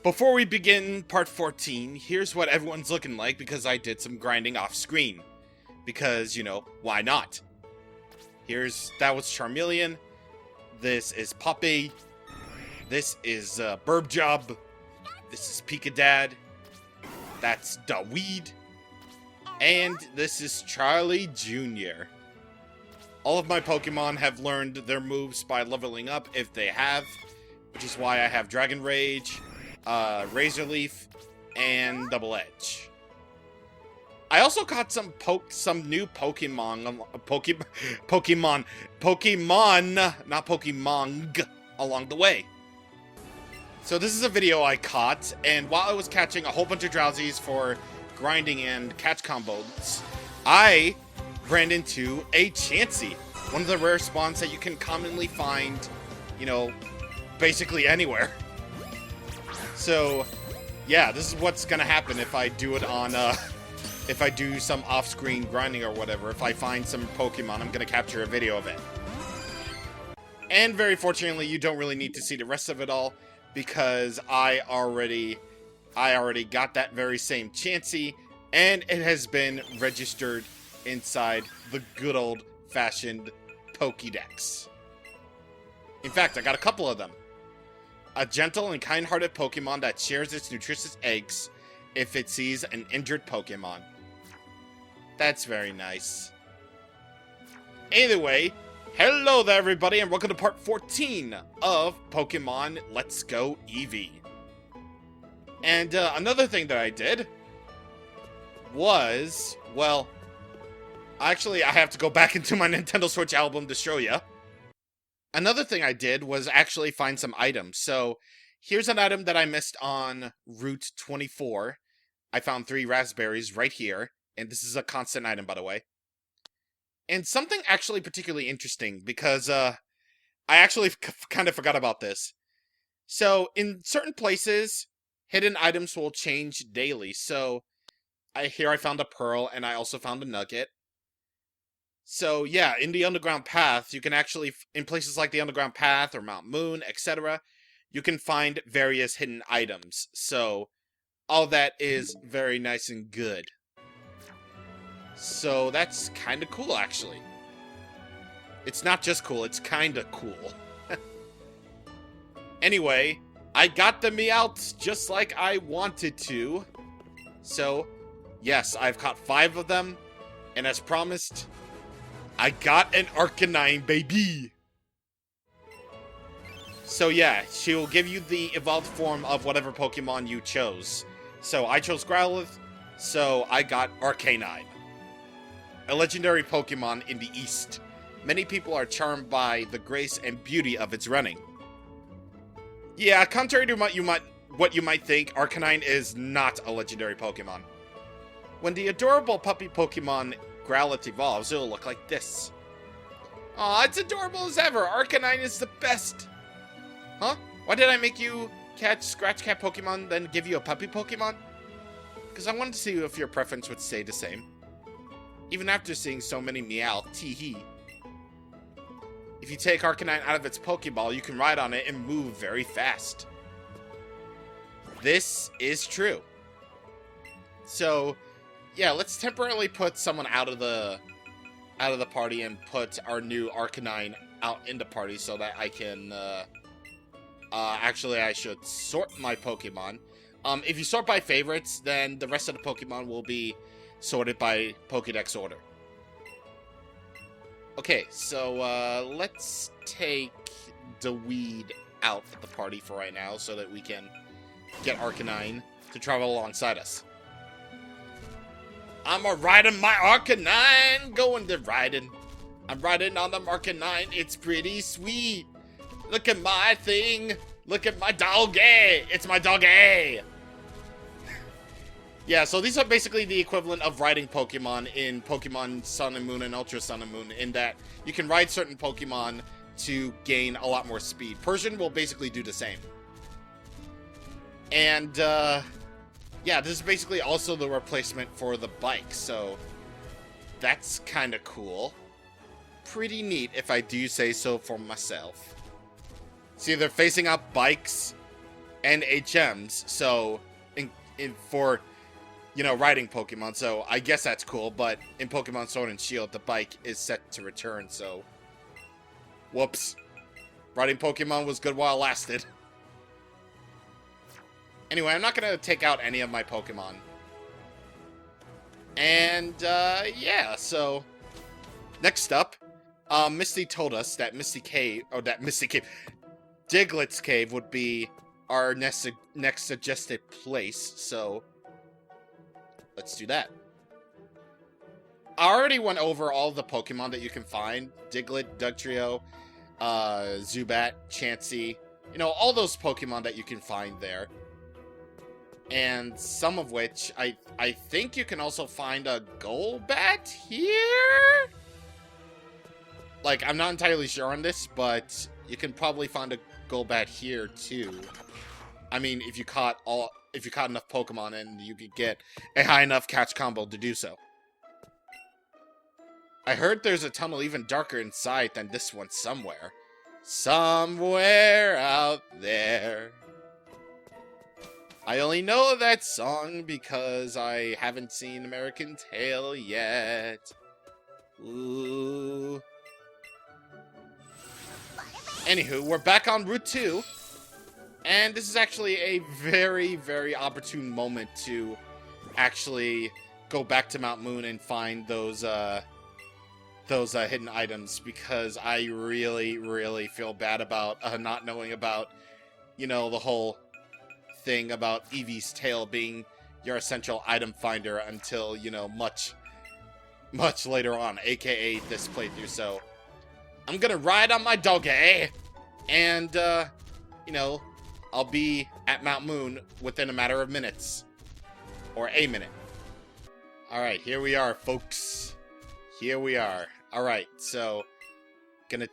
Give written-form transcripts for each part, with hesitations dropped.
Before we begin part 14, here's what everyone's looking like because I did some grinding off screen. Because, you know, why not? That was Charmeleon. This is Poppy. This is Burb Job. This is Pikadad. That's Daweed. And this is Charlie Jr. All of my Pokemon have learned their moves by leveling up if they have, which is why I have Dragon Rage, Razor Leaf, and Double Edge. I also caught some new Pokemon, not Pokemon, along the way. So this is a video I caught, and while I was catching a whole bunch of Drowsies for grinding and catch combos, I ran into a Chansey, one of the rare spawns that you can commonly find, you know, basically anywhere. So, yeah, this is what's gonna happen if I do it on, if I do some off-screen grinding or whatever. If I find some Pokemon, I'm gonna capture a video of it. And very fortunately, you don't really need to see the rest of it all, because I already got that very same Chansey, and it has been registered inside the good old-fashioned Pokédex. In fact, I got a couple of them. A gentle and kind-hearted Pokemon that shares its nutritious eggs if it sees an injured Pokemon. That's very nice. Either way, hello there everybody, and welcome to part 14 of Pokemon Let's Go Eevee. And another thing that I did was, well, actually I have to go back into my Nintendo Switch album to show you. Another thing I did was actually find some items. So here's an item that I missed on Route 24. I found 3 raspberries right here, and this is a constant item, by the way. And something actually particularly interesting, because I actually kind of forgot about this. So in certain places, hidden items will change daily. So here I found a pearl, and I also found a nugget. So yeah, in the underground path, you can actually, in places like the underground path or Mount Moon, etc., you can find various hidden items. So all that is very nice and good. So that's kind of cool, actually. It's not just cool, it's kind of cool. Anyway, I got the Meowths just like I wanted to. So, yes, I've caught 5 of them. And as promised, I got an Arcanine, baby! So yeah, she will give you the evolved form of whatever Pokemon you chose. So I chose Growlithe, so I got Arcanine. A legendary Pokemon in the East. Many people are charmed by the grace and beauty of its running. Yeah, contrary to what you might think, Arcanine is not a legendary Pokemon. When the adorable puppy Pokemon Growlithe evolves, it'll look like this. Aw, it's adorable as ever. Arcanine is the best. Huh? Why did I make you catch Scratch Cat Pokemon, then give you a puppy Pokemon? Because I wanted to see if your preference would stay the same. Even after seeing so many Meowth, tee-hee. If you take Arcanine out of its Pokeball, you can ride on it and move very fast. This is true. So, yeah, let's temporarily put someone out of the party and put our new Arcanine out in the party so that I can, actually I should sort my Pokemon. If you sort by favorites, then the rest of the Pokemon will be sorted by Pokédex order. Okay, so, let's take Daweed out of the party for right now so that we can get Arcanine to travel alongside us. I'm riding my Arcanine, going to riding. I'm riding on the Arcanine, it's pretty sweet. Look at my thing, look at my doggy, it's my doggy. Yeah, so these are basically the equivalent of riding Pokemon in Pokemon Sun and Moon and Ultra Sun and Moon, in that you can ride certain Pokemon to gain a lot more speed. Persian will basically do the same. And, yeah, this is basically also the replacement for the bike, so that's kind of cool. Pretty neat, if I do say so for myself. See, they're facing up bikes and HMs, so for, you know, riding Pokemon, so I guess that's cool, but in Pokemon Sword and Shield, the bike is set to return, so whoops. Riding Pokemon was good while it lasted. Anyway, I'm not going to take out any of my Pokemon. And, yeah, so next up, Misty told us that Diglett's Cave would be our next suggested place, so let's do that. I already went over all the Pokemon that you can find. Diglett, Dugtrio, Zubat, Chansey, you know, all those Pokemon that you can find there. And some of which, I think you can also find a Golbat here? Like, I'm not entirely sure on this, but you can probably find a Golbat here, too. I mean, if you caught enough Pokemon, and you could get a high enough catch combo to do so. I heard there's a tunnel even darker inside than this one somewhere. Somewhere out there. I only know that song because I haven't seen American Tail yet. Ooh. Anywho, we're back on Route 2. And this is actually a very, very opportune moment to actually go back to Mount Moon and find those hidden items, because I really, really feel bad about not knowing about, you know, the whole thing about Eevee's tail being your essential item finder until, you know, much later on, aka this playthrough. So I'm gonna ride on my DOGGIE, and you know, I'll be at Mount Moon within a matter of minutes, or a minute. All right, here we are, folks. Here we are. All right, so gonna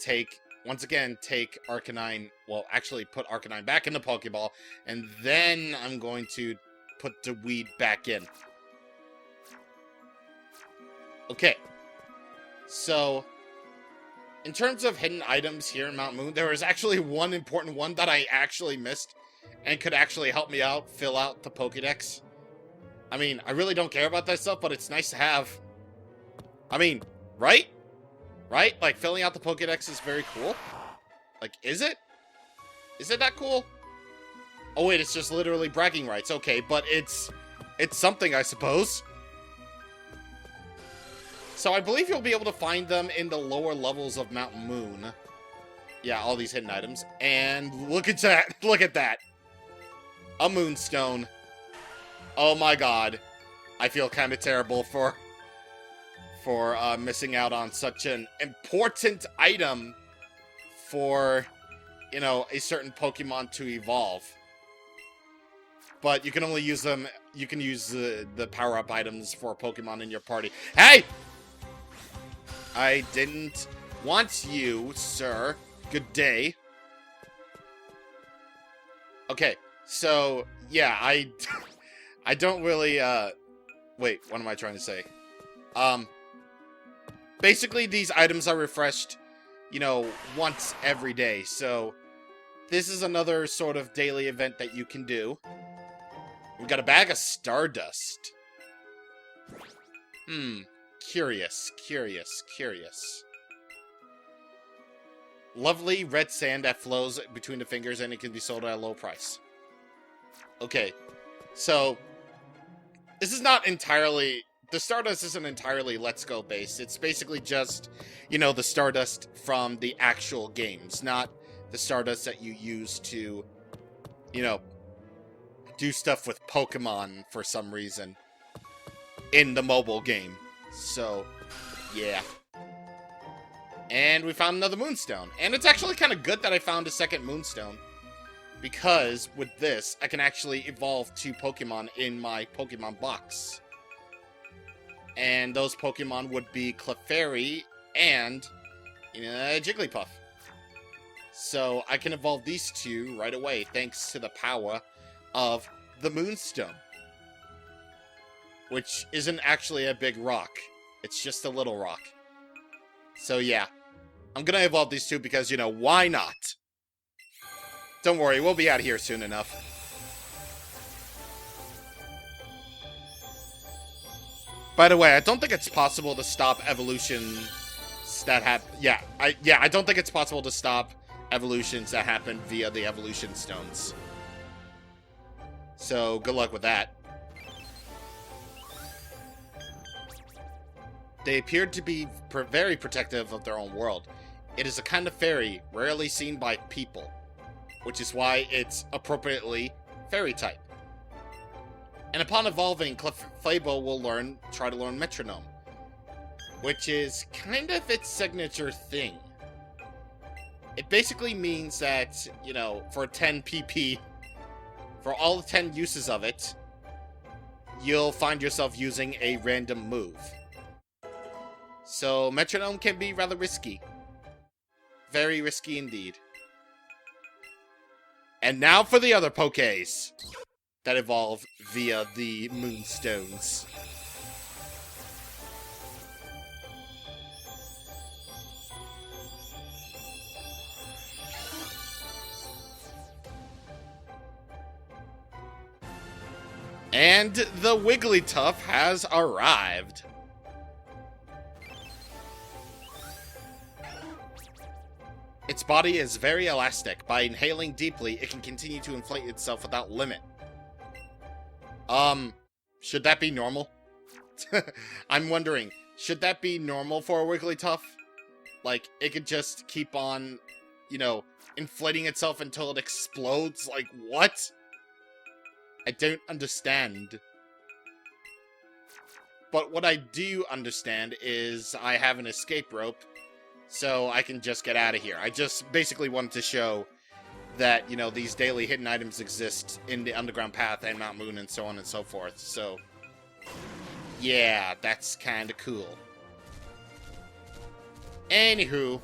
once again take Arcanine. Well, actually put Arcanine back in the Pokeball, and then I'm going to put the weed back in. Okay. So, in terms of hidden items here in Mount Moon, there was actually one important one that I actually missed and could actually help me out fill out the Pokédex. I mean, I really don't care about that stuff, but it's nice to have. I mean, right? Right? Like, filling out the Pokédex is very cool. Like, is it? Is it that cool? Oh, wait, it's just literally bragging rights. Okay, but it's something, I suppose. So I believe you'll be able to find them in the lower levels of Mount Moon. Yeah, all these hidden items. And look at that. Look at that. A Moonstone. Oh my god. I feel kind of terrible for missing out on such an important item for, you know, a certain Pokemon to evolve. But you can only use them, you can use the power-up items for Pokemon in your party. Hey! I didn't want you, sir. Good day. Okay, so, yeah, I don't really, wait, what am I trying to say? Basically, these items are refreshed, you know, once every day, so this is another sort of daily event that you can do. We've got a bag of Stardust. Curious. Lovely red sand that flows between the fingers, and it can be sold at a low price. Okay, so this is not entirely... The Stardust isn't entirely Let's Go based. It's basically just, you know, the Stardust from the actual games, not the Stardust that you use to, you know, do stuff with Pokemon for some reason in the mobile game. So, yeah. And we found another Moonstone. And it's actually kind of good that I found a second Moonstone, because with this, I can actually evolve 2 Pokemon in my Pokemon box. And those Pokemon would be Clefairy and Jigglypuff. So I can evolve these 2 right away, thanks to the power of the Moonstone. Which isn't actually a big rock. It's just a little rock. So yeah. I'm gonna evolve these 2 because, you know, why not? Don't worry, we'll be out of here soon enough. By the way, I don't think it's possible to stop evolutions that happen. I don't think it's possible to stop evolutions that happen via the evolution stones. So, good luck with that. They appeared to be very protective of their own world. It is a kind of fairy rarely seen by people, which is why it's appropriately fairy type. And upon evolving, Clefable will try to learn Metronome, which is kind of its signature thing. It basically means that, you know, for 10 PP, for all 10 uses of it, you'll find yourself using a random move. So, Metronome can be rather risky. Very risky indeed. And now for the other Pokés that evolve via the Moonstones. And the Wigglytuff has arrived. Its body is very elastic. By inhaling deeply, it can continue to inflate itself without limit. Should that be normal? I'm wondering, should that be normal for a Wigglytuff? Like, it could just keep on, you know, inflating itself until it explodes? Like, what? I don't understand. But what I do understand is I have an escape rope, so I can just get out of here. I just basically wanted to show that, you know, these daily hidden items exist in the Underground Path and Mount Moon and so on and so forth. So, yeah, that's kind of cool. Anywho,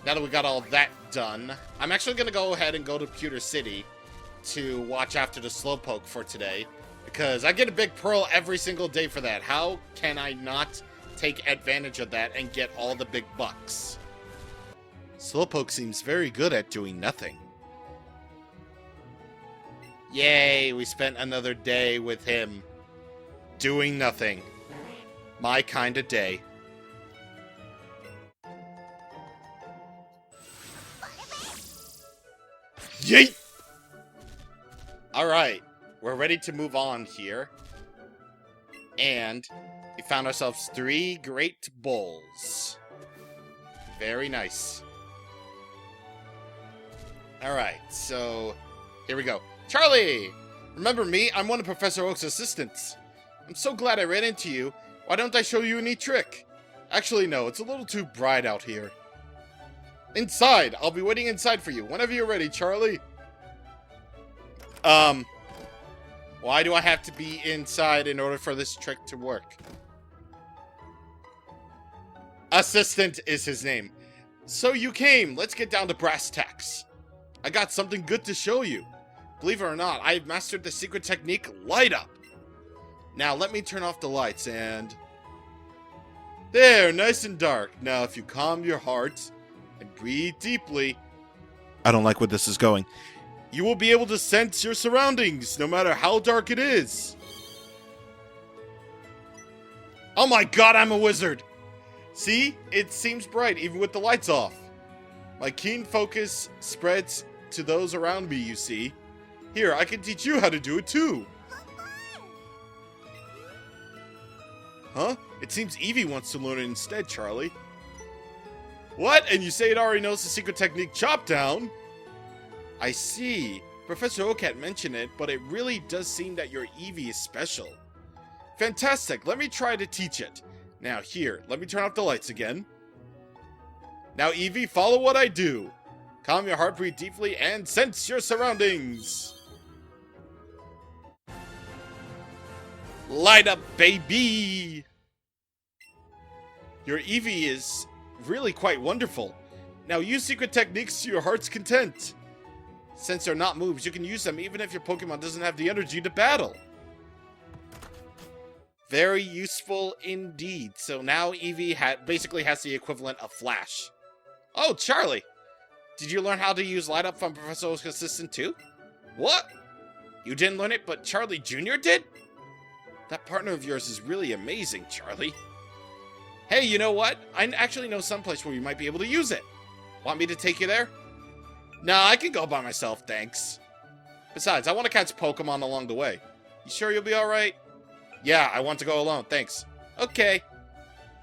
now that we got all that done, I'm actually going to go ahead and go to Pewter City to watch after the Slowpoke for today, because I get a big pearl every single day for that. How can I not take advantage of that and get all the big bucks? Slowpoke seems very good at doing nothing. Yay, we spent another day with him doing nothing. My kind of day. Yeet! Alright, we're ready to move on here. And we found ourselves 3 great bowls. Very nice. Alright, so here we go. Charlie! Remember me? I'm one of Professor Oak's assistants. I'm so glad I ran into you. Why don't I show you a neat trick? Actually, no, it's a little too bright out here. Inside! I'll be waiting inside for you. Whenever you're ready, Charlie. Why do I have to be inside in order for this trick to work? Assistant is his name. So you came. Let's get down to brass tacks. I got something good to show you. Believe it or not, I've mastered the secret technique, Light Up. Now let me turn off the lights and... There, nice and dark. Now if you calm your heart and breathe deeply... I don't like where this is going. You will be able to sense your surroundings, no matter how dark it is. Oh my god, I'm a wizard! See? It seems bright, even with the lights off. My keen focus spreads to those around me, you see. Here, I can teach you how to do it too. Huh? It seems Eevee wants to learn it instead, Charlie. What? And you say it already knows the secret technique, Chop Down? I see. Professor Oak had mentioned it, but it really does seem that your Eevee is special. Fantastic. Let me try to teach it. Now, here, let me turn off the lights again. Now, Eevee, follow what I do. Calm your heart, breathe deeply, and sense your surroundings. Light up, baby! Your Eevee is really quite wonderful. Now use secret techniques to your heart's content. Since they're not moves, you can use them even if your Pokemon doesn't have the energy to battle. Very useful indeed. So now Eevee basically has the equivalent of Flash. Oh, Charlie! Did you learn how to use Light Up from Professor Oak's assistant too? What? You didn't learn it, but Charlie Jr. did? That partner of yours is really amazing, Charlie. Hey, you know what? I actually know someplace where you might be able to use it. Want me to take you there? No, I can go by myself, thanks. Besides, I want to catch Pokemon along the way. You sure you'll be alright? Yeah, I want to go alone, thanks. Okay.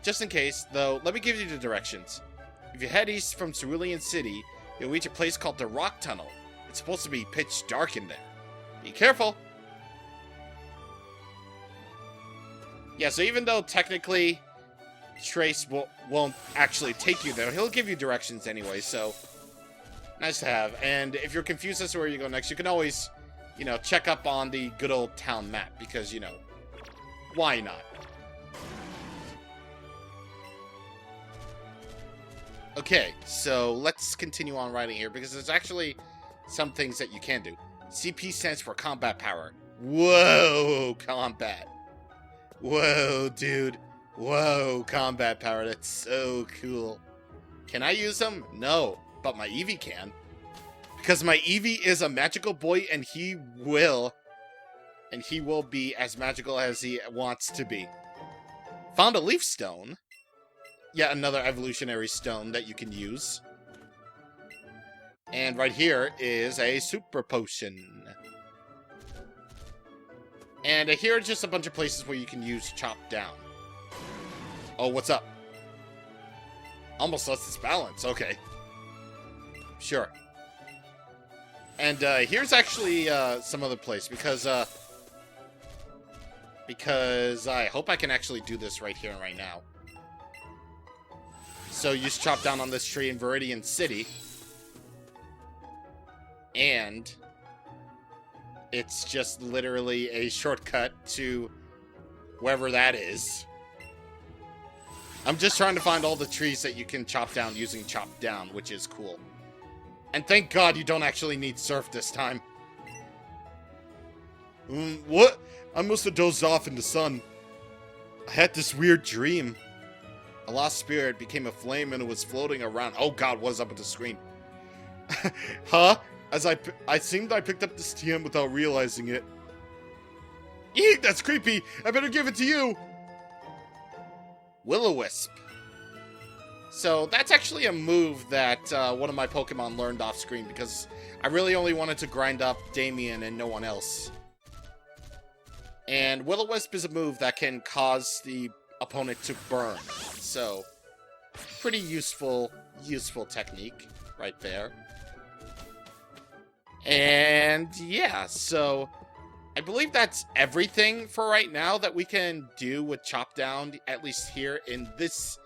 Just in case, though, let me give you the directions. If you head east from Cerulean City, you'll reach a place called the Rock Tunnel. It's supposed to be pitch dark in there. Be careful. Yeah, so even though technically Trace won't actually take you there, he'll give you directions anyway, so nice to have. And if you're confused as to where you go next, you can always, you know, check up on the good old town map, because, you know, why not? Okay, so let's continue on writing here, because there's actually some things that you can do. CP stands for combat power. Whoa, combat. Whoa, dude. Whoa, combat power. That's so cool. Can I use them? No, but my Eevee can. Because my Eevee is a magical boy, and he will be as magical as he wants to be. Found a leaf stone. Yet another evolutionary stone that you can use. And right here is a super potion. And here are just a bunch of places where you can use Chop Down. Oh, what's up? Almost lost its balance. Okay. Sure. And here's actually some other place, because I hope I can actually do this right here and right now. So you just chop down on this tree in Viridian City. And it's just literally a shortcut to wherever that is. I'm just trying to find all the trees that you can chop down using Chop Down, which is cool. And thank God you don't actually need Surf this time. What? I must have dozed off in the sun. I had this weird dream. A lost spirit became a flame and it was floating around. Oh God, what is up with the screen? Huh? As I seemed I picked up this TM without realizing it. Eek, that's creepy. I better give it to you. Will-O-Wisp. So that's actually a move that one of my Pokemon learned off screen, because I really only wanted to grind up Damien and no one else. And Will-O-Wisp is a move that can cause the opponent to burn. So, pretty useful technique right there. And yeah, so I believe that's everything for right now that we can do with Chop Down, at least here in this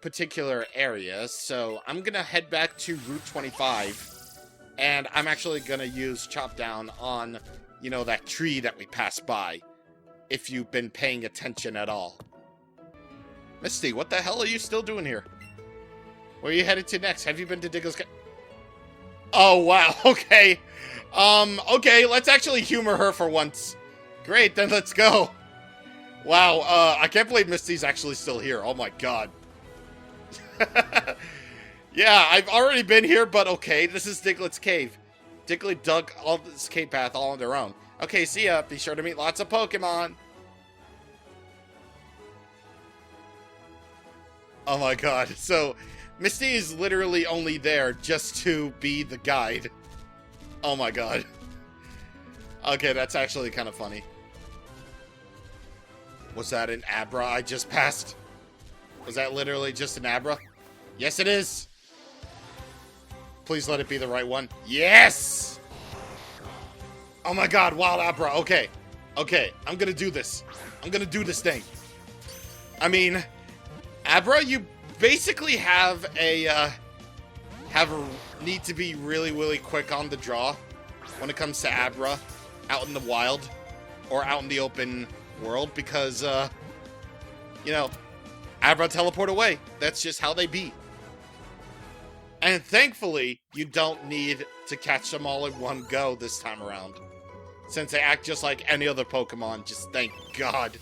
particular area. So I'm gonna head back to Route 25, and I'm actually gonna use Chop Down on, you know, that tree that we passed by, if you've been paying attention at all. Misty, what the hell are you still doing here? Where are you headed to next? Have you been to Diggle's Oh, wow, okay. Okay, let's actually humor her for once. Great, then let's go. Wow, I can't believe Misty's actually still here. Oh my God. Yeah, I've already been here, but okay, this is Diglett's cave. Diglett dug all this cave path all on their own. Okay, see ya. Be sure to meet lots of Pokemon. Oh my God. So, Misty is literally only there just to be the guide. Oh my God. Okay, that's actually kind of funny. Was that an Abra I just passed? Was that literally just an Abra? Yes, it is. Please let it be the right one. Yes! Oh my God, Wild Abra. Okay. Okay, I'm gonna do this. I'm gonna do this thing. I mean, Abra, you basically have a need to be really, really quick on the draw when it comes to Abra out in the wild or out in the open world, because, you know, Abra teleport away. That's just how they be. And thankfully, you don't need to catch them all in one go this time around, since they act just like any other Pokemon. Just thank God.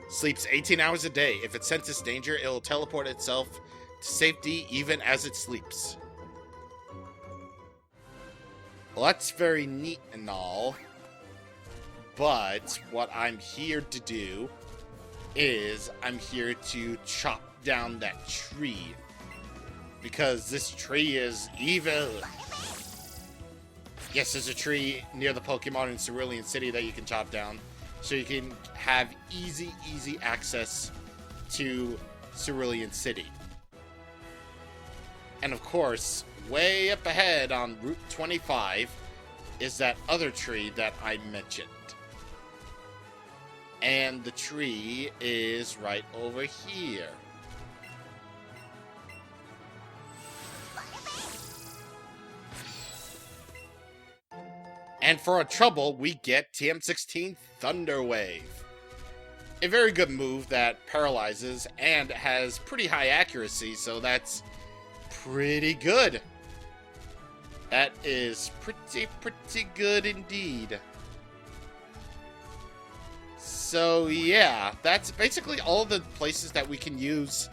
Sleeps 18 hours a day. If it senses danger, it'll teleport itself to safety even as it sleeps. Well, that's very neat and all. But what I'm here to do is I'm here to chop down that tree. Because this tree is evil. Yes, there's a tree near the Pokemon in Cerulean City that you can chop down. So you can have easy access to Cerulean City. And of course, way up ahead on Route 25 is that other tree that I mentioned. And the tree is right over here. And for our trouble, we get TM16 Thunder Wave. A very good move that paralyzes and has pretty high accuracy, so that's pretty good. That is pretty good indeed. So yeah, that's basically all the places that we can use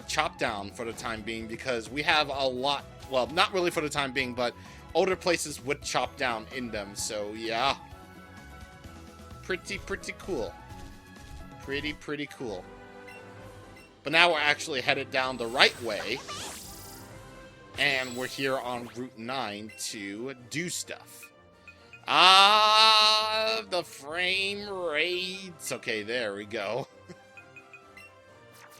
Chop Down for the time being, because we have a lot, well, not really for the time being, but older places with Chop Down in them, so yeah. Pretty cool. Pretty cool. But now we're actually headed down the right way, and we're here on Route 9 to do stuff. Ah, the frame rates. Okay, there we go.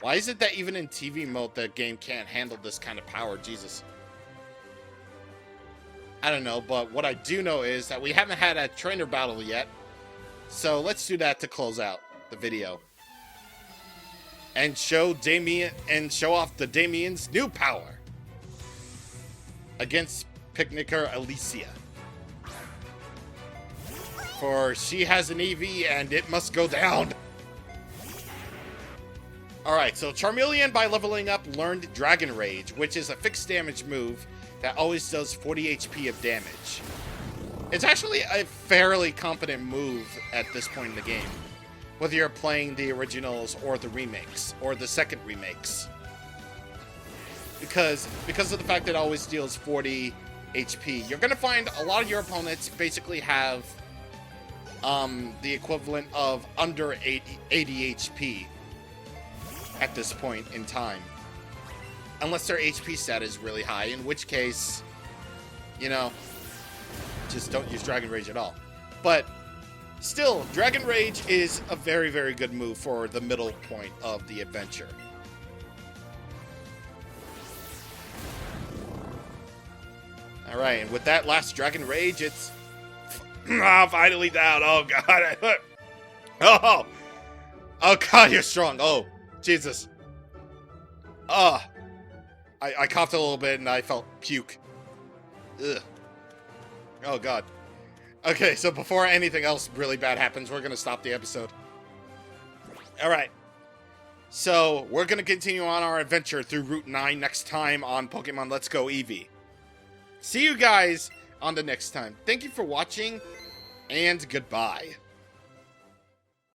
Why is it that even in TV mode the game can't handle this kind of power? Jesus. I don't know, but what I do know is that we haven't had a trainer battle yet. So let's do that to close out the video. And show off the Damien's new power against Picnicker Alicia. For she has an Eevee and it must go down. Alright, so Charmeleon, by leveling up, learned Dragon Rage, which is a fixed damage move that always does 40 HP of damage. It's actually a fairly competent move at this point in the game, whether you're playing the originals or the remakes, or the second remakes. Because of the fact that it always deals 40 HP, you're going to find a lot of your opponents basically have the equivalent of under 80 HP at this point in time. Unless their HP stat is really high, in which case, you know, just don't use Dragon Rage at all. But still, Dragon Rage is a very good move for the middle point of the adventure. Alright, and with that last Dragon Rage, it's finally down. Oh god. Oh god, you're strong. Oh, Jesus. I coughed a little bit and I felt puke. Ugh. Oh god. Okay, so before anything else really bad happens, we're gonna stop the episode. Alright. So, we're gonna continue on our adventure through Route 9 next time on Pokemon Let's Go Eevee. See you guys on the next time. Thank you for watching, and goodbye.